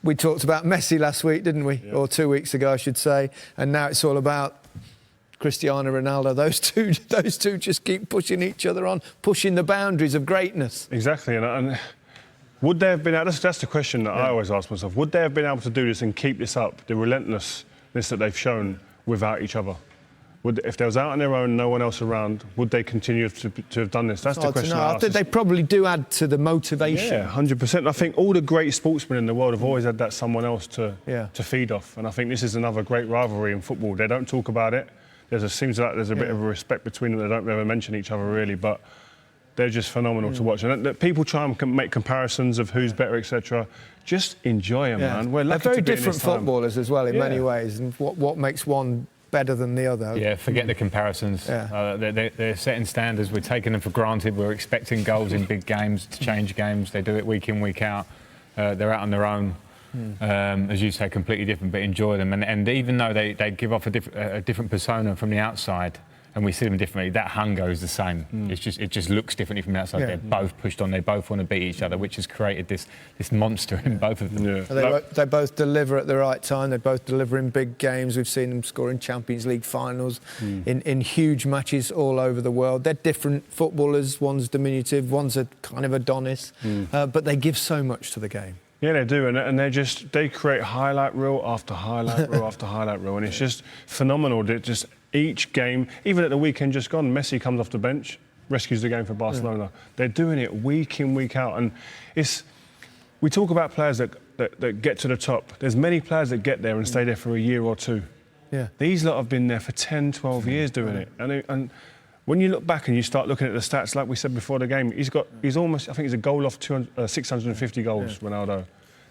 We talked about Messi last week, didn't we? Yeah. Or 2 weeks ago, I should say. And now it's all about Cristiano Ronaldo. Those two just keep pushing each other on, pushing the boundaries of greatness. Exactly. And would they have been able, that's the question that I always ask myself, would they have been able to do this and keep this up, the relentlessness that they've shown without each other? If they was out on their own, no one else around, would they continue to have done this? That's the question I ask. They probably do add to the motivation. Yeah, 100%. I think all the great sportsmen in the world have always had that someone else to feed off. And I think this is another great rivalry in football. They don't talk about it. Seems like there's a bit of a respect between them. They don't ever mention each other really, but they're just phenomenal to watch. And people try and make comparisons of who's better, etc. Just enjoy them, man. We're lucky They're very to be in different this time. footballers as well in many ways. And what makes one better than the other? Yeah, forget the comparisons. Yeah. They're setting standards. We're taking them for granted. We're expecting goals in big games to change games. They do it week in, week out. They're out on their own. As you say, completely different, but enjoy them. And even though they give off a different persona from the outside, and we see them differently, that hunger is the same. It just looks differently from the outside. They're both pushed on. They both want to beat each other, which has created this monster in both of them. Yeah. They both deliver at the right time. They both deliver in big games. We've seen them score in Champions League finals, in huge matches all over the world. They're different footballers. One's diminutive, one's a kind of Adonis, but they give so much to the game. Yeah, they do, and they create highlight reel after highlight reel after highlight reel, and it's just phenomenal. Just each game, even at the weekend just gone, Messi comes off the bench, rescues the game for Barcelona. They're doing it week in, week out, and we talk about players that get to the top. There's many players that get there and stay there for a year or two. Yeah, these lot have been there for 10, 12 years doing it, and when you look back and you start looking at the stats, like we said before the game, he's almost, I think he's a goal off 650 goals, Ronaldo.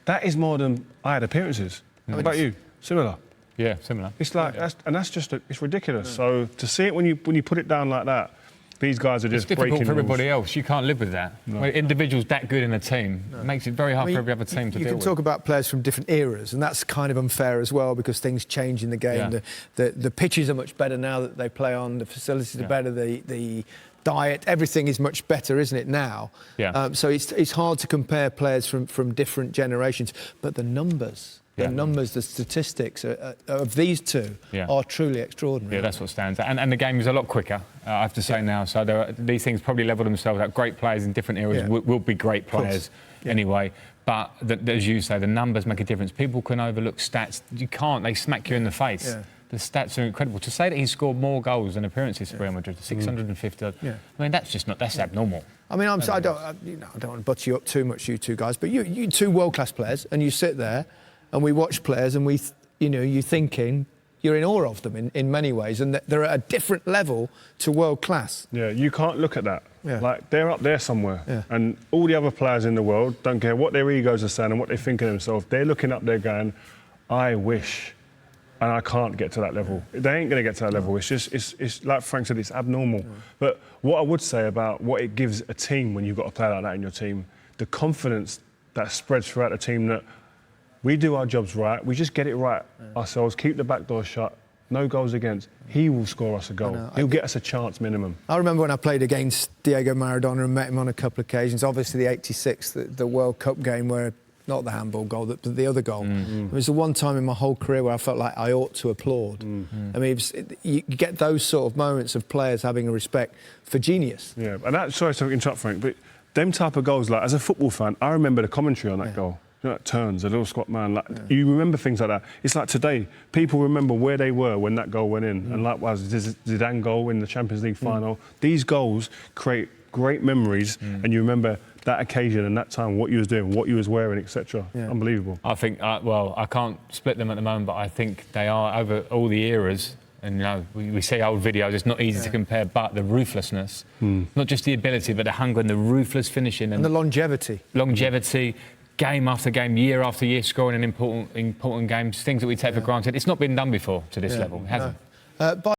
That is more than I had appearances. How about you? Similar? Yeah, similar. It's like, that's just, it's ridiculous. So to see it when you put it down like that, these guys are just breaking rules. It's difficult for everybody else. You can't live with that. No. When individuals that good in a team, it makes it very hard for every other team to deal with. You can talk about players from different eras, and that's kind of unfair as well because things change in the game. Yeah. The pitches are much better now that they play on. The facilities are better. The diet, everything is much better, isn't it, now? Yeah. So it's hard to compare players from different generations, but the numbers. The numbers, the statistics of these two are truly extraordinary. Yeah, that's what stands out. And the game is a lot quicker, I have to say now. So these things probably level themselves out. Great players in different eras will be great players anyway. But as you say, the numbers make a difference. People can overlook stats. You can't. They smack you in the face. Yeah. The stats are incredible. To say that he's scored more goals than appearances for Real Madrid, 650. I mean, that's just not. That's abnormal. I mean, I don't want to butt you up too much, you two guys. But you two world-class players, and you sit there. And we watch players and you're thinking, you're in awe of them in many ways, and they're at a different level to world class. Yeah, you can't look at that. Yeah. Like, they're up there somewhere. Yeah. And all the other players in the world, don't care what their egos are saying and what they think of themselves, they're looking up there going, I wish, and I can't get to that level. They ain't going to get to that level. It's just, it's like Frank said, it's abnormal. But what I would say about what it gives a team when you've got a player like that in your team, the confidence that spreads throughout the team that we do our jobs right, we just get it right ourselves, keep the back door shut, no goals against. He will score us a goal. He'll get us a chance minimum. I remember when I played against Diego Maradona and met him on a couple of occasions, obviously the '86, the World Cup game where, not the handball goal, but the other goal. It was the one time in my whole career where I felt like I ought to applaud. I mean, you get those sort of moments of players having a respect for genius. Yeah, and sorry to interrupt, Frank, but them type of goals, like, as a football fan, I remember the commentary on that goal. You know, that turns, a little squat man. Like, you remember things like that. It's like today, people remember where they were when that goal went in. And likewise, Zidane goal in the Champions League final. These goals create great memories, and you remember that occasion and that time, what you was doing, what you was wearing, etc. Unbelievable. I think, well, I can't split them at the moment, but I think they are over all the eras. And, you know, we see old videos, it's not easy to compare, but the ruthlessness, not just the ability, but the hunger and the ruthless finishing. And the longevity. Game after game, year after year, scoring in important games, things that we take for granted. It's not been done before to this level, it hasn't.